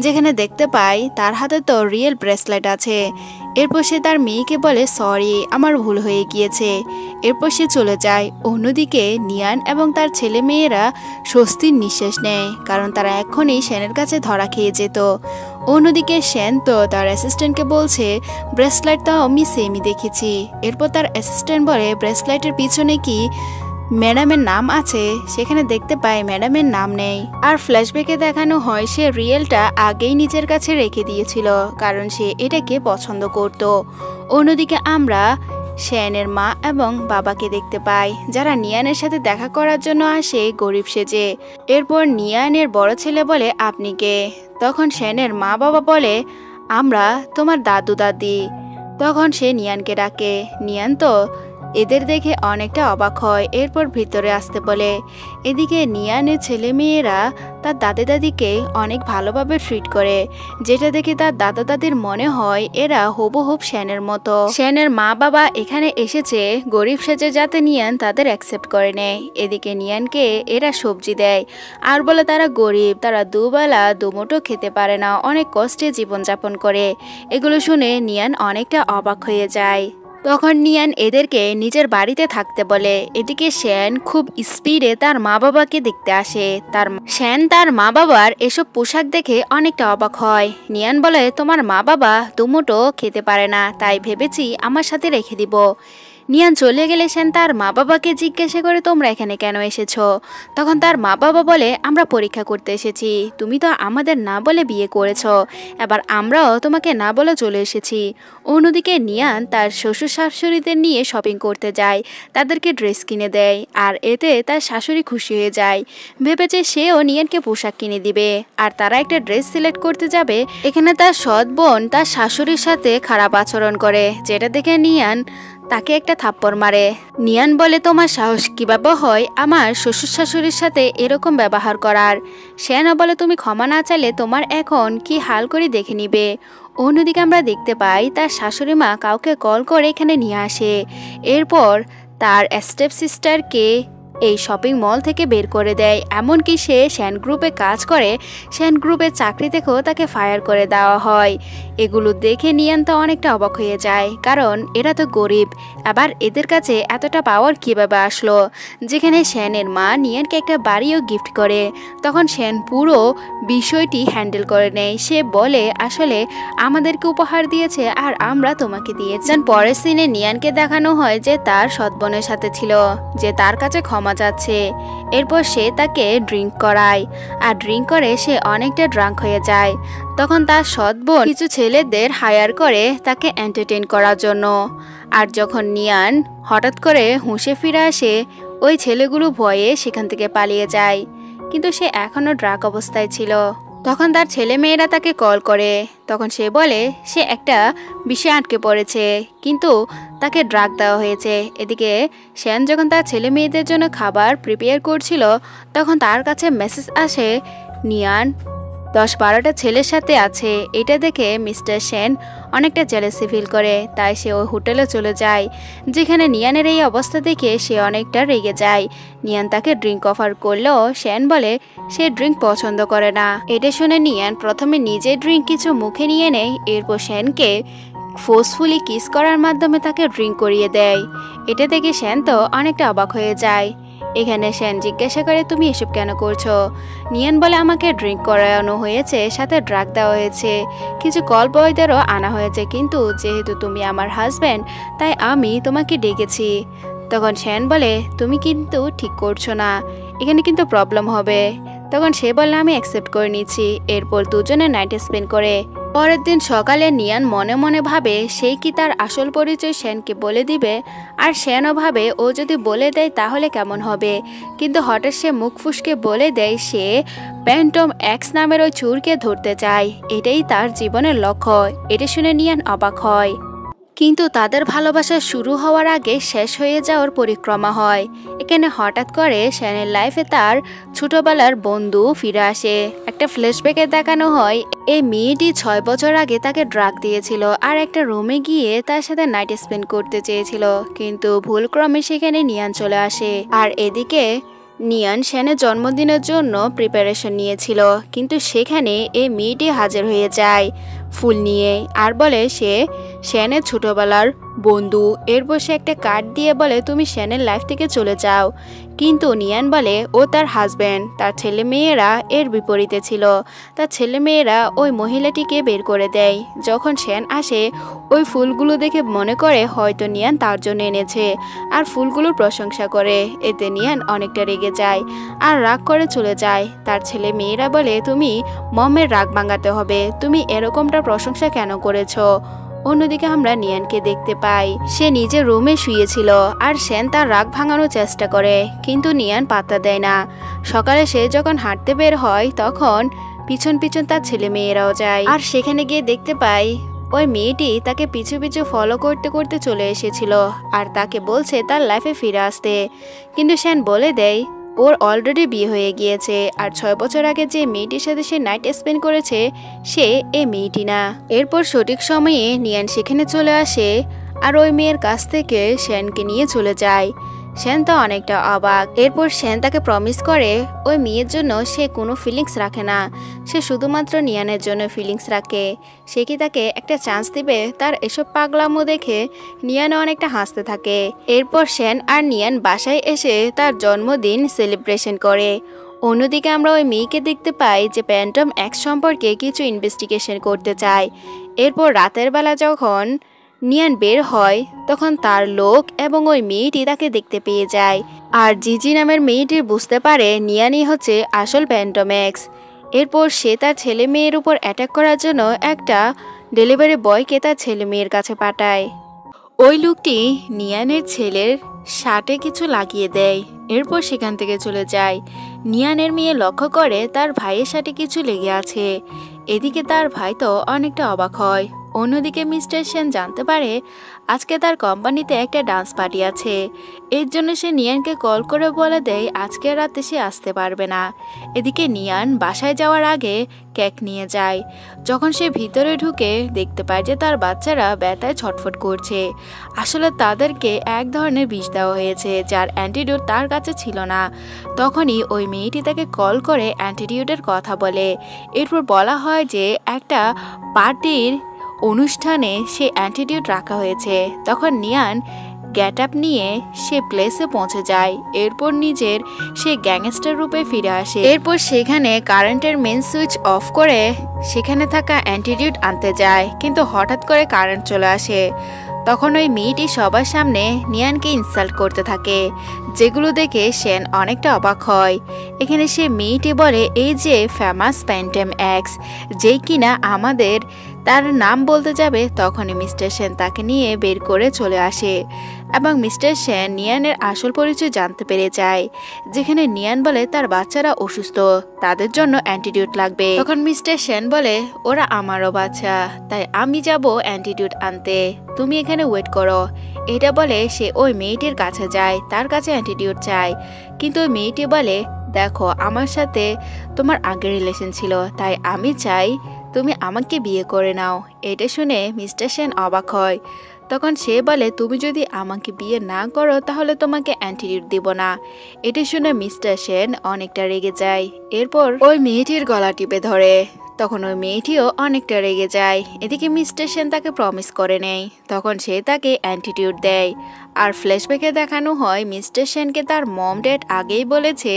যেখানে দেখতে পাই তার হাতে তো রিয়েল ব্রেসলেট আছে। এরপর সে তার মেয়েকে বলে সরি আমার ভুল হয়ে গিয়েছে। এরপর সে চলে যায়। অন্যদিকে নিয়ান এবং তার ছেলে মেয়েরা স্বস্তির নিঃশ্বাস নেয়, কারণ তারা এখনই শ্যানের কাছে ধরা খেয়ে যেত। অন্যদিকে শ্যান তো তার অ্যাসিস্ট্যান্টকে বলছে ব্রেসলেট তো আমি সেমই দেখেছি। এরপর তার অ্যাসিস্ট্যান্ট বলে ব্রেসলেটের পিছনে কি ম্যাডামের নাম আছে? সেখানে দেখতে পাই ম্যাডামের নাম নেই। আর ফ্ল্যাশব্যাকে দেখানো হয় সে রিয়েলটা আগেই নিজের কাছে রেখে দিয়েছিল, কারণ সে এটাকে পছন্দ করত। অন্যদিকে আমরা শ্যানের মা এবং বাবাকে দেখতে পাই, যারা নিয়ানের সাথে দেখা করার জন্য আসে গরিব সেজে। এরপর নিয়ানের বড় ছেলে বলে আপনি কে? তখন শ্যানের মা বাবা বলে আমরা তোমার দাদু দাদি। তখন সে নিয়ানকে ডাকে। নিয়ান তো এদের দেখে অনেকটা অবাক হয়, এরপর ভিতরে আসতে বলে। এদিকে নিয়ানের ছেলে মেয়েরা তার দাদা দাদিকে অনেক ভালোভাবে ট্রিট করে, যেটা দেখে তার দাদা দাদির মনে হয় এরা হুবহুব শ্যানের মতো। শ্যানের মা বাবা এখানে এসেছে গরিব সেজে, যাতে নিয়ান তাদের অ্যাকসেপ্ট করে নেয়। এদিকে নিয়ানকে এরা সবজি দেয় আর বলে তারা গরিব, তারা দুবেলা দুমুঠো খেতে পারে না, অনেক কষ্টে জীবনযাপন করে। এগুলো শুনে নিয়ান অনেকটা অবাক হয়ে যায়। তখন নিয়ান এদেরকে নিজের বাড়িতে থাকতে বলে। এদিকে শ্যান খুব স্পিডে তার মা বাবাকে দেখতে আসে। শ্যান তার মা বাবার এসব পোশাক দেখে অনেকটা অবাক হয়। নিয়ান বলে তোমার মা বাবা দুমুঠো খেতে পারে না, তাই ভেবেছি আমার সাথে রেখে দিব। নিয়ান চলে গেলে শ্যান তার মা বাবাকে জিজ্ঞাসা করে তোমরা এখানে কেন এসেছো? তখন তার মা বাবা বলে আমরা পরীক্ষা করতে এসেছি, তুমি তো আমাদের না বলে বিয়ে করেছো, এবার আমরাও তোমাকে না বলে চলে এসেছি। অন্যদিকে নিয়ান তার শ্বশুর শাশুড়িদের নিয়ে শপিং করতে যায়, তাদেরকে ড্রেস কিনে দেয়, আর এতে তার শাশুড়ি খুশি হয়ে যায়। ভেবেছে সেও নিয়ানকে পোশাক কিনে দিবে, আর তারা একটা ড্রেস সিলেক্ট করতে যাবে। এখানে তার সৎ বোন তার শাশুড়ির সাথে খারাপ আচরণ করে, যেটা দেখে নিয়ান তাকে একটা থাপ্পড় মারে। নিয়ান বলে তোমার সাহস কিভাবে হয় আমার শ্বশুর শাশুড়ির সাথে এরকম ব্যবহার করার? শ্যানও বলে তুমি ক্ষমা না চাইলে তোমার এখন কি হাল করে দেখে নিবে। অন্যদিকে আমরা দেখতে পাই তার শাশুড়ি মা কাউকে কল করে এখানে নিয়ে আসে। এরপর তার স্টেপ সিস্টারকে এই শপিং মল থেকে বের করে দেয়। এমনকি সে শ্যান গ্রুপে কাজ করে, শ্যান গ্রুপের চাকরি থেকেও তাকে ফায়ার করে দেওয়া হয়। এগুলো দেখে নিয়ান তো অনেকটা অবাক হয়ে যায়, কারণ এরা তো গরিব, আবার এদের কাছে এতটা পাওয়ার কীভাবে আসলো। যেখানে শ্যানের মা নিয়ানকে একটা বাড়িও গিফট করে, তখন শ্যান পুরো বিষয়টি হ্যান্ডেল করে নেয়। সে বলে আসলে আমাদেরকে উপহার দিয়েছে আর আমরা তোমাকে দিয়েছি। পরের সিনে নিয়ানকে দেখানো হয় যে তার সৎ বোনের সাথে ছিল, যে তার কাছে ক্ষমা চাচ্ছে। এরপর সে তাকে ড্রিঙ্ক করায়, আর ড্রিঙ্ক করে সে অনেকটা ড্রাঙ্ক হয়ে যায়। তখন তার সৎ বোন কিছু ছেলেদের হায়ার করে তাকে এন্টারটেইন করার জন্য। আর যখন নিয়ান হঠাৎ করে হুঁশে ফিরে আসে, ওই ছেলেগুলো ভয়ে সেখান থেকে পালিয়ে যায়, কিন্তু সে এখনও ড্রাগ অবস্থায় ছিল। তখন তার ছেলে মেয়েরা তাকে কল করে, তখন সে বলে সে একটা বিষয়ে আটকে পড়েছে, কিন্তু তাকে ড্রাগ দেওয়া হয়েছে। এদিকে শ্যান যখন তার ছেলে মেয়েদের জন্য খাবার প্রিপেয়ার করছিল, তখন তার কাছে মেসেজ আসে নিয়ান 10-12টা ছেলের সাথে আছে। এটা দেখে মিস্টার শ্যান অনেকটা জেলাসি ফিল করে, তাই সে ওই হোটেলে চলে যায়। যেখানে নিয়ানের এই অবস্থা দেখে সে অনেকটা রেগে যায়। নিয়ান তাকে ড্রিঙ্ক অফার করলেও শ্যান বলে সে ড্রিঙ্ক পছন্দ করে না। এটা শুনে নিয়ান প্রথমে নিজে ড্রিঙ্ক কিছু মুখে নিয়ে নেয়, এরপর শ্যানকে ফোর্সফুলি কিস করার মাধ্যমে তাকে ড্রিঙ্ক করিয়ে দেয়। এটা দেখে শ্যান তো অনেকটা অবাক হয়ে যায়। এখানে শ্যান জিজ্ঞাসা করে তুমি এসব কেন করছো। নিয়ান বলে আমাকে ড্রিঙ্ক করানো হয়েছে, সাথে ড্রাগ দেওয়া হয়েছে, কিছু কল বয়দেরও আনা হয়েছে, কিন্তু যেহেতু তুমি আমার হাজব্যান্ড তাই আমি তোমাকে ডেকেছি। তখন শ্যান বলে তুমি কিন্তু ঠিক করছো না, এখানে কিন্তু প্রবলেম হবে। তখন সে বলে আমি অ্যাকসেপ্ট করে নিচ্ছি। এরপর দুজনে নাইট স্পেন্ড করে। পরের দিন সকালে নিয়ান মনে মনে ভাবে সেই কি তার আসল পরিচয় শ্যানকে বলে দিবে, আর শ্যানও ভাবে ও যদি বলে দেয় তাহলে কেমন হবে। কিন্তু হঠাৎ সে মুখ ফুসকে বলে দেয় সে প্যান্টম এক্স নামের ওই চোরকে ধরতে চায়, এটাই তার জীবনের লক্ষ্য। এটা শুনে নিয়ান অবাক হয়। কিন্তু তাদের ভালোবাসা শুরু হওয়ার আগে শেষ হয়ে যাওয়ার পরিক্রমা হয়। এখানে হঠাৎ করে শ্যানের লাইফে তার ছোটবেলার বন্ধু ফিরে আসে। একটা ফ্ল্যাশব্যাকে দেখানো হয় এই মেয়েটি 6 বছর আগে তাকে ড্রাগ দিয়েছিল আর একটা রুমে গিয়ে তার সাথে নাইট স্পেন্ড করতে চেয়েছিল, কিন্তু ভুলক্রমে সেখানে নিয়ান চলে আসে। আর এদিকে নিয়ান শ্যানের জন্মদিনের জন্য প্রিপারেশন নিয়েছিল, কিন্তু সেখানে এই মেয়েটি হাজির হয়ে যায় ফুল নিয়ে, আর বলে সে শ্যানের ছোটবেলার বন্ধু। এরপর সে একটা কার্ড দিয়ে বলে তুমি শ্যানের লাইফ থেকে চলে যাও, কিন্তু নিয়ান বলে ও তার হাজব্যান্ড, তার ছেলে মেয়েরা এর বিপরীতে ছিল। তার ছেলে মেয়েরা ওই মহিলাটিকে বের করে দেয়। যখন শ্যান আসে ওই ফুলগুলো দেখে মনে করে হয়তো নিয়ান তার জন্য এনেছে, আর ফুলগুলোর প্রশংসা করে। এতে নিয়ান অনেকটা রেগে যায় আর রাগ করে চলে যায়। তার ছেলে মেয়েরা বলে তুমি মমের রাগ ভাঙাতে হবে, তুমি এরকমটা প্রশংসা কেন করেছো। অন্যদিকে আমরা নিয়ানকে দেখতে পাই সে নিজের রুমে শুয়েছিল, আর শ্যান তার রাগ ভাঙানোর চেষ্টা করে, কিন্তু নিয়ান পাত্তা দেয় না। সকালে সে যখন হাঁটতে বের হয় তখন পিছন পিছন তার ছেলে মেয়েরাও যায়, আর সেখানে গিয়ে দেখতে পাই ওই মেয়েটি তাকে পিছু পিছু ফলো করতে করতে চলে এসেছিল, আর তাকে বলছে তার লাইফে ফিরে আসতে। কিন্তু শ্যান বলে দেয় ওর অলরেডি বিয়ে হয়ে গিয়েছে, আর 6 বছর আগে যে মেয়েটির সাথে সে নাইট স্পেন্ড করেছে সে এই মেয়েটি না। এরপর সঠিক সময়ে নিয়ান সেখানে চলে আসে আর ওই মেয়ের কাছ থেকে শ্যানকে নিয়ে চলে যায়। শ্যান তো অনেকটা অবাক। এরপর শ্যান তাকে প্রমিস করে ওই মেয়ের জন্য সে কোনো ফিলিংস রাখে না, সে শুধুমাত্র নিয়ানের জন্য ফিলিংস রাখে। সে কি তাকে একটা চান্স দিবে। তার এসব পাগলামো দেখে নিয়ান অনেকটা হাসতে থাকে। এরপর শ্যান আর নিয়ান বাসায় এসে তার জন্মদিন সেলিব্রেশন করে। অন্যদিকে আমরা ওই মেয়েকে দেখতে পাই যে প্যান্টম এক্স সম্পর্কে কিছু ইনভেস্টিগেশন করতে চায়। এরপর রাতের বেলা যখন নিয়ান বের হয় তখন তার লোক এবং ওই মেয়েটি তাকে দেখতে পেয়ে যায়, আর জিজি নামের মেয়েটি বুঝতে পারে নিয়ানই হচ্ছে আসল প্যান্টম এক্স। এরপর সে তার ছেলে মেয়ের উপর অ্যাটাক করার জন্য একটা ডেলিভারি বয়কে তার ছেলে মেয়ের কাছে পাঠায়। ওই লোকটি নিয়ানের ছেলের শার্টে কিছু লাগিয়ে দেয়, এরপর সেখান থেকে চলে যায়। নিয়ানের মেয়ে লক্ষ্য করে তার ভাইয়ের সাথে কিছু লেগে আছে। এদিকে তার ভাই তো অনেকটা অবাক হয়। অন্যদিকে মিস্টার সেন জানতে পারে আজকে তার কোম্পানিতে একটা ডান্স পার্টি আছে। এর জন্য সে নিয়ানকে কল করে বলে দেয় আজকে রাতে সে আসতে পারবে না। এদিকে নিয়ান বাসায় যাওয়ার আগে কেক নিয়ে যায়। যখন সে ভিতরে ঢুকে দেখতে পায় যে তার বাচ্চারা ব্যথায় ছটফট করছে। আসলে তাদেরকে এক ধরনের বিষ দেওয়া হয়েছে যার অ্যান্টিডোট তার কাছে ছিল না। তখনই ওই মেয়েটি তাকে কল করে অ্যান্টিডিউটের কথা বলে। এরপর বলা হয় যে একটা পার্টির অনুষ্ঠানে সে অ্যান্টিডিউট রাখা হয়েছে। তখন নিয়ান গেট আপ নিয়ে সে প্লেসে পৌঁছে যায়। এরপর নিজের সে গ্যাংস্টার রূপে ফিরে আসে। এরপর সেখানে কারেন্টের মেন সুইচ অফ করে সেখানে থাকা অ্যান্টিডিউট আনতে যায়, কিন্তু হঠাৎ করে কারেন্ট চলে আসে। তখন ওই মেয়েটি সবার সামনে নিয়ানকে ইনসাল্ট করতে থাকে, যেগুলো দেখে সেন অনেকটা অবাক হয়। এখানে সে মেয়েটি বলে এই যে ফেমাস প্যান্টম এক্স, যেই কিনা আমাদের তার নাম বলতে যাবে, তখনই মিস্টার সেন তাকে নিয়ে বের করে চলে আসে এবং মিস্টার সেন নিয়ানের আসল পরিচয় জানতে পেরে যায়। যেখানে নিয়ান বলে তার বাচ্চারা অসুস্থ, তাদের জন্য অ্যান্টিডিউট লাগবে। তখন মিস্টার সেন বলে ওরা আমারও বাচ্চা, তাই আমি যাব অ্যান্টিডিউট আনতে, তুমি এখানে ওয়েট করো। এটা বলে সে ওই মেয়েটির কাছে যায়, তার কাছে অ্যান্টিডিউট চায়। কিন্তু ওই মেয়েটি বলে দেখো আমার সাথে তোমার আগের রিলেশন ছিল, তাই আমি চাই তুমি আমাকে বিয়ে করে নাও। এটা শুনে মিস্টার সেন অবাক হয়। তখন সে বলে তুমি যদি আমাকে বিয়ে না করো তাহলে তোমাকে অ্যান্টিডিউট দিব না। এটা শুনে মিস্টার সেন অনেকটা রেগে যায়। এরপর ওই মেয়েটির গলা টিপে ধরে। তখন ওই মেয়েটিও অনেকটা রেগে যায়। এদিকে মিস্টার সেন তাকে প্রমিস করে নেয়। তখন সে তাকে অ্যান্টিডিউট দেয়। আর ফ্ল্যাশব্যাকে দেখানো হয় মিস্টার সেনকে তার মম ড্যাড আগেই বলেছে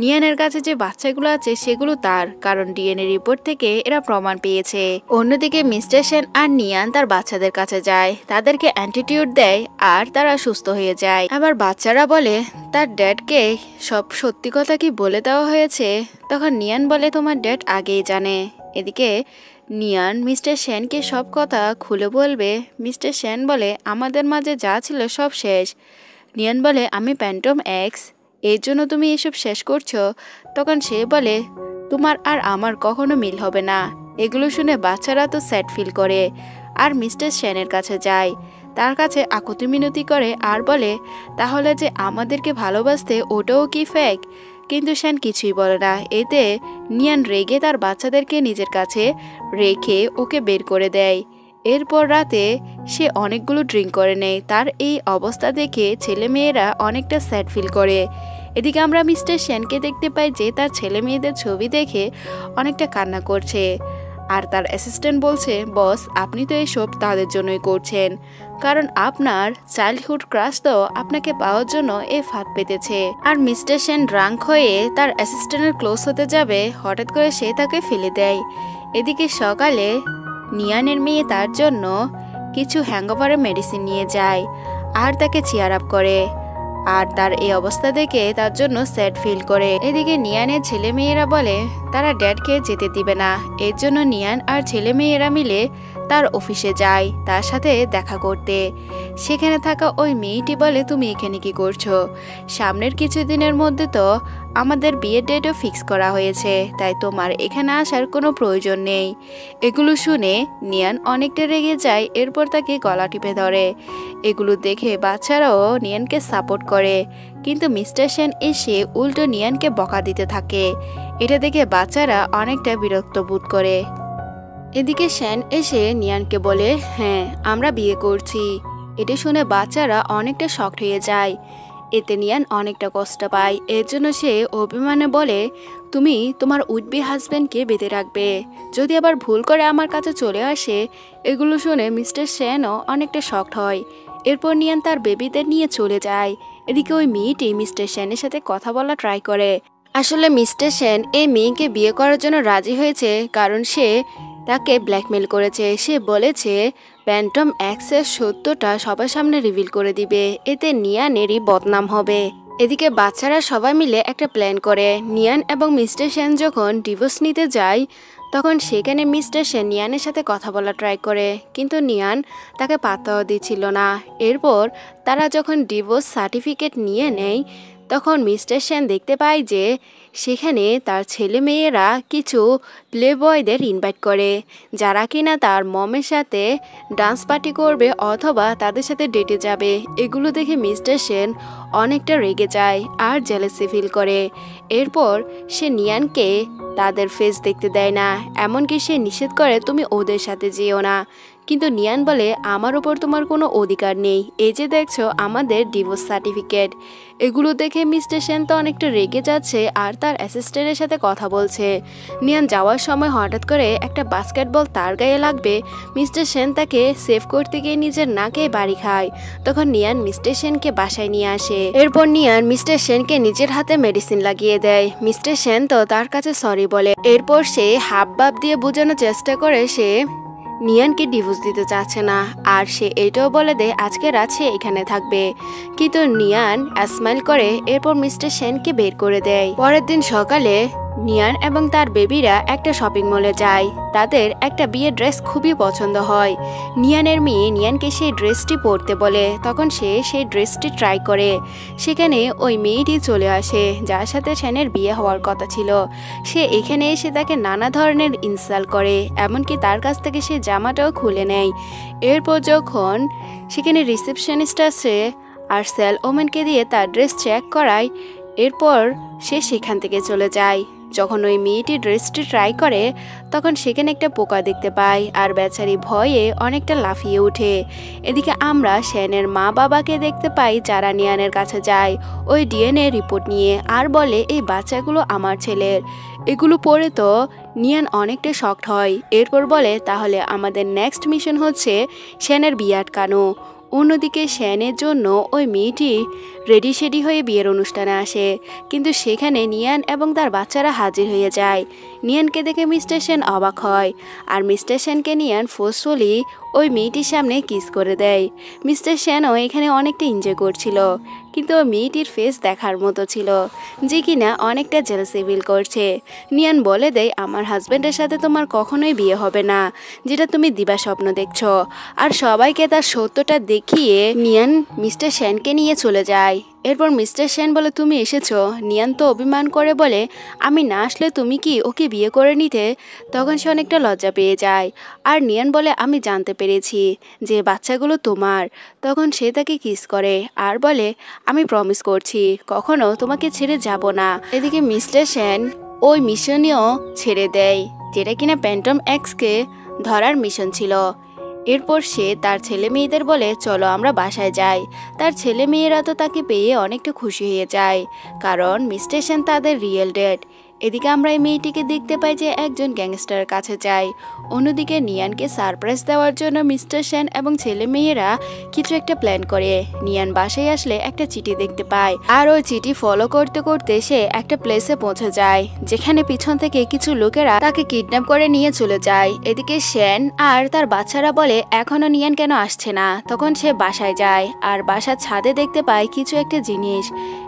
নিয়ানের কাছে যে বাচ্চাগুলো আছে সেগুলো তার, কারণ ডিএনএ রিপোর্ট থেকে এরা প্রমাণ পেয়েছে। অন্যদিকে মিস্টার সেন আর নিয়ান তার বাচ্চাদের কাছে যায়, তাদেরকে অ্যান্টিটিউড দেয় আর তারা সুস্থ হয়ে যায়। আবার বাচ্চারা বলে তার ড্যাডকে সব সত্যি কথা কি বলে দেওয়া হয়েছে। তখন নিয়ান বলে তোমার ড্যাড আগেই জানে। এদিকে নিয়ান মিস্টার সেনকে সব কথা খুলে বলবে। মিস্টার সেন বলে আমাদের মাঝে যা ছিল সব শেষ। নিয়ান বলে আমি প্যান্টম এক্স, এর জন্য তুমি এসব শেষ করছো। তখন সে বলে তোমার আর আমার কখনো মিল হবে না। এগুলো শুনে বাচ্চারা তো স্যাড ফিল করে আর মিস্টার সেনের কাছে যায়, তার কাছে আকুতি মিনতি করে আর বলে তাহলে যে আমাদেরকে ভালোবাসতে ওটাও কি ফেক। কিন্তু সেন কিছুই বলে না। এতে নিয়ান রেগে তার বাচ্চাদেরকে নিজের কাছে রেখে ওকে বের করে দেয়। এরপর রাতে সে অনেকগুলো ড্রিঙ্ক করে নেয়। তার এই অবস্থা দেখে ছেলে মেয়েরা অনেকটা স্যাড ফিল করে। এদিকে আমরা মিস্টার সেনকে দেখতে পাই যে তার ছেলে মেয়েদের ছবি দেখে অনেকটা কান্না করছে। আর তার অ্যাসিস্ট্যান্ট বলছে বস আপনি তো এসব তাদের জন্যই করছেন, কারণ আপনার চাইল্ডহুড ক্রাশ তো আপনাকে পাওয়ার জন্য এ ফাঁদ পেতেছে। আর মিস্টার সেন ড্রাঙ্ক হয়ে তার অ্যাসিস্ট্যান্টের ক্লোজ হতে যাবে, হঠাৎ করে সে তাকে ফেলে দেয়। এদিকে সকালে নিয়ানের মেয়ে তার জন্য কিছু হ্যাংওভারের মেডিসিন নিয়ে যায় আর তাকে চিয়ার আপ করে। আর তার এই অবস্থা দেখে তার জন্য স্যাড ফিল করে। এদিকে নিয়ানের ছেলে মেয়েরা বলে তারা ড্যাডকে যেতে দিবে না। এর জন্য নিয়ান আর ছেলে মেয়েরা মিলে তার অফিসে যায় তার সাথে দেখা করতে। সেখানে থাকা ওই মেয়েটি বলে তুমি এখানে কি করছো? সামনের কিছুদিনের মধ্যে তো আমাদের বিয়ের ডেটও ফিক্স করা হয়েছে, তাই তোমার এখানে আসার কোনো প্রয়োজন নেই। এগুলো শুনে নিয়ান অনেকটা রেগে যায়। এরপর তাকে গলা টিপে ধরে। এগুলো দেখে বাচ্চারাও নিয়ানকে সাপোর্ট করে, কিন্তু মিস্টার সেন এসে উল্টো নিয়ানকে বকা দিতে থাকে। এটা দেখে বাচ্চারা অনেকটা বিরক্ত বোধ করে। এদিকে সেন এসে নিয়ানকে বলে হ্যাঁ আমরা বিয়ে করছি। এটা শুনে বাচ্চারা অনেকটা শকড হয়ে যায়। এতে নিয়ান অনেকটা কষ্ট পায়। এর জন্য সে অভিমানে বলে তুমি তোমার উডবি হাজব্যান্ডকে বেঁধে রাখবে, যদি আবার ভুল করে আমার কাছে চলে আসে। এগুলো শুনে মিস্টার সেনও অনেকটা শকড হয়। এরপর নিয়ান তার বেবিদের নিয়ে চলে যায়। এদিকে ওই মেয়েটি মিস্টার সেনের সাথে কথা বলা ট্রাই করে। আসলে মিস্টার সেন এই মেয়েকে বিয়ে করার জন্য রাজি হয়েছে, কারণ সে তাকে ব্ল্যাকমেল করেছে। সে বলেছে প্যান্টম এক্সের সত্যটা সবার সামনে রিভিল করে দিবে, এতে নিয়ানেরই বদনাম হবে। এদিকে বাচ্চারা সবাই মিলে একটা প্ল্যান করে। নিয়ান এবং মিস্টার সেন যখন ডিভোর্স নিতে যায় তখন সেখানে মিস্টার সেন নিয়ানের সাথে কথা বলা ট্রাই করে, কিন্তু নিয়ান তাকে পাত্তাও দিচ্ছিল না। এরপর তারা যখন ডিভোর্স সার্টিফিকেট নিয়ে নেয় তখন মিস্টার সেন দেখতে পায় যে সেখানে তার ছেলে মেয়েরা কিছু প্লে বয়দের ইনভাইট করে, যারা কিনা তার মমের সাথে ডান্স পার্টি করবে অথবা তাদের সাথে ডেটে যাবে। এগুলো দেখে মিস্টার সেন অনেকটা রেগে যায় আর জেলাসি ফিল করে। এরপর সে নিয়ানকে তাদের ফেস দেখতে দেয় না, এমনকি সে নিষেধ করে তুমি ওদের সাথে যেও না। কিন্তু নিয়ান বলে আমার ওপর তোমার কোনো অধিকার নেই, এই যে দেখছো আমাদের ডিভোর্স সার্টিফিকেট। এগুলো দেখে মিস্টার সেন তো অনেকটা রেগে যাচ্ছে আর তার অ্যাসিস্ট্যান্টের সাথে কথা বলছে। নিয়ান যাওয়ার সময় হঠাৎ করে একটা বাস্কেটবল তার গায়ে লাগবে, মিস্টার সেন তাকে সেভ করতে গিয়ে নিজের নাকে বাড়ি খায়। তখন নিয়ান মিস্টার সেনকে বাসায় নিয়ে আসে। এরপর নিয়ান মিস্টার সেনকে নিজের হাতে মেডিসিন লাগিয়ে দেয়। মিস্টার সেন তো তার কাছে সরি বলে। এরপর সে হাব ভাব দিয়ে বোঝানোর চেষ্টা করে সে নিয়ানকে ডিভোর্স দিতে চাচ্ছে না, আর সে এটাও বলে দেয় আজকে রাত সে এখানে থাকবে। কিন্তু নিয়ান স্মাইল করে এরপর মিস্টার সেনকে বের করে দেয়। পরের দিন সকালে নিয়ান এবং তার বেবিরা একটা শপিং মলে যায়। তাদের একটা বিয়ের ড্রেস খুবই পছন্দ হয়। নিয়ানের মেয়ে নিয়ানকে সেই ড্রেসটি পরতে বলে, তখন সে সেই ড্রেসটি ট্রাই করে। সেখানে ওই মেয়েটি চলে আসে যার সাথে সেনের বিয়ে হওয়ার কথা ছিল। সে এখানে এসে তাকে নানা ধরনের ইনসাল্ট করে, এমনকি তার কাছ থেকে সে জামাটাও খুলে নেয়। এরপর যখন সেখানে রিসেপশনিস্ট আসে আর সেল ওমেনকে দিয়ে তার ড্রেস চেক করায়, এরপর সে সেখান থেকে চলে যায়। যখন ওই মেয়েটি ড্রেসটি ট্রাই করে তখন সেখানে একটা পোকা দেখতে পায় আর বেচারি ভয়ে অনেকটা লাফিয়ে ওঠে। এদিকে আমরা সেনের মা বাবাকে দেখতে পাই যারা নিয়ানের কাছে যায় ওই ডিএনএ রিপোর্ট নিয়ে, আর বলে এই বাচ্চাগুলো আমার ছেলের। এগুলো পড়ে তো নিয়ান অনেকটা শকড হয়। এরপর বলে তাহলে আমাদের নেক্সট মিশন হচ্ছে সেনের বিয়ে আটকানো। অন্যদিকে সেনের জন্য ওই মেয়েটি রেডি শেডি হয়ে বিয়ের অনুষ্ঠানে আসে, কিন্তু সেখানে নিয়ান এবং তার বাচ্চারা হাজির হয়ে যায়। নিয়ানকে দেখে মিস্টার সেন অবাক হয় আর মিস্টার সেনকে নিয়ান ফোর্সফুলি ওই মেয়েটির সামনে কিস করে দেয়। মিস্টার সেনও এখানে অনেকটা এনজয় করছিল, কিন্তু ওই মেয়েটির ফেস দেখার মতো ছিল যে কিনা অনেকটা জেলাসি ফিল করছে। নিয়ান বলে দেয় আমার হাজব্যান্ডের সাথে তোমার কখনোই বিয়ে হবে না, যেটা তুমি দিবা স্বপ্ন দেখছো। আর সবাইকে তার সত্যটা দেখিয়ে নিয়ান মিস্টার সেনকে নিয়ে চলে যায়। এরপর মিস্টার সেন বলে তুমি এসেছো। নিয়ান তো অভিমান করে বলে আমি না আসলে তুমি কি ওকে বিয়ে করে নিতে। তখন সে অনেকটা লজ্জা পেয়ে যায় আর নিয়ান বলে আমি জানতে পেরেছি যে বাচ্চাগুলো তোমার। তখন সে তাকে কিস করে আর বলে আমি প্রমিস করছি কখনো তোমাকে ছেড়ে যাব না। এদিকে মিস্টার সেন ওই মিশনেও ছেড়ে দেয়, যেটা কিনা প্যান্টম এক্সকে ধরার মিশন ছিল। এরপর সে তার ছেলে মেয়েদের বলে চলো আমরা বাসায় যাই। তার ছেলে মেয়েরা তো তাকে পেয়ে অনেকটা খুশি হয়ে যায়, কারণ মিস্টার সেন তাদের রিয়েল ড্যাড। এদিকে আমরা এই মেয়েটিকে দেখতে পাই যে একজন গ্যাংস্টারের কাছে যায়। অন্যদিকে নিয়ানকে সারপ্রাইজ দেওয়ার জন্য মিস্টার সেন এবং ছেলে মেয়েরা কিছু একটা প্ল্যান করে। নিয়ান বাসায় আসলে একটা চিঠি দেখতে পায় আর ওই চিঠি ফলো করতে করতে সে একটা প্লেসে পৌঁছে যায়, যেখানে পিছন থেকে কিছু লোকেরা তাকে কিডন্যাপ করে নিয়ে চলে যায়। এদিকে সেন আর তার বাচ্চারা বলে এখনো নিয়ান কেন আসছে না। তখন সে বাসায় যায় আর বাসার ছাদে দেখতে পায় কিছু একটা জিনিস।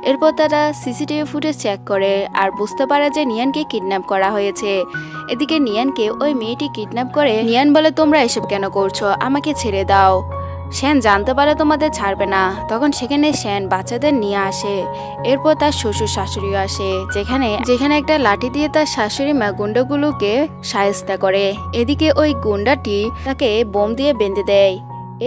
এরপর তারা সিসিটিভি ফুটেজ চেক করে আর বুঝতে পারে যে নিয়ানকে কিডন্যাপ করা হয়েছে। এদিকে নিয়ানকে ওই মেয়েটি কিডন্যাপ করে। নিয়ান বলে তোমরা এসব কেন করছো, আমাকে ছেড়ে দাও। সেন জানতে পারে তোমাদের ছাড়বে না। তখন সেখানে সেন বাচ্চাদের নিয়ে আসে। এরপর তার শ্বশুর শাশুড়িও আসে, যেখানে একটা লাঠি দিয়ে তার শাশুড়ি মা গুন্ডাগুলোকে শায়েস্তা করে। এদিকে ওই গুন্ডাটি তাকে বোম দিয়ে বেঁধে দেয়।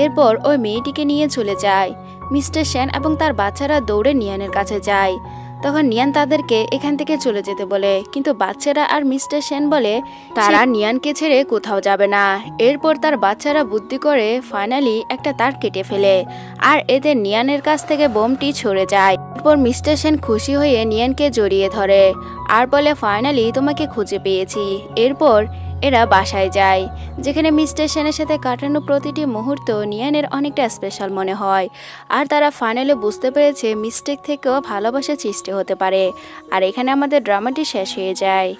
এরপর ওই মেয়েটিকে নিয়ে চলে যায়। মিস্টার সেন এবং তার বাচ্চারা দৌড়ে নিয়ানের কাছে যায়। তখন নিয়ান তাদেরকে এখান থেকে চলে যেতে বলে, কিন্তু বাচ্চারা আর মিস্টার সেন বলে তারা নিয়ানকে ছেড়ে কোথাও যাবে না। এরপর তার বাচ্চারা বুদ্ধি করে ফাইনালি একটা তার কেটে ফেলে আর এতে নিয়ানের কাছ থেকে বোমটি ছড়ে যায়। এরপর মিস্টার সেন খুশি হয়ে নিয়ানকে জড়িয়ে ধরে আর বলে ফাইনালি তোমাকে খুঁজে পেয়েছি। এরপর এরা বাসায় যায়, যেখানে মিস্টার সেনের সাথে কাটানো প্রতিটি মুহূর্ত নিয়ানের অনেকটা স্পেশাল মনে হয়। আর তারা ফাইনালি বুঝতে পেরেছে মিস্টেক থেকেও ভালোবাসা সৃষ্টি হতে পারে। আর এখানে আমাদের ড্রামাটি শেষ হয়ে যায়।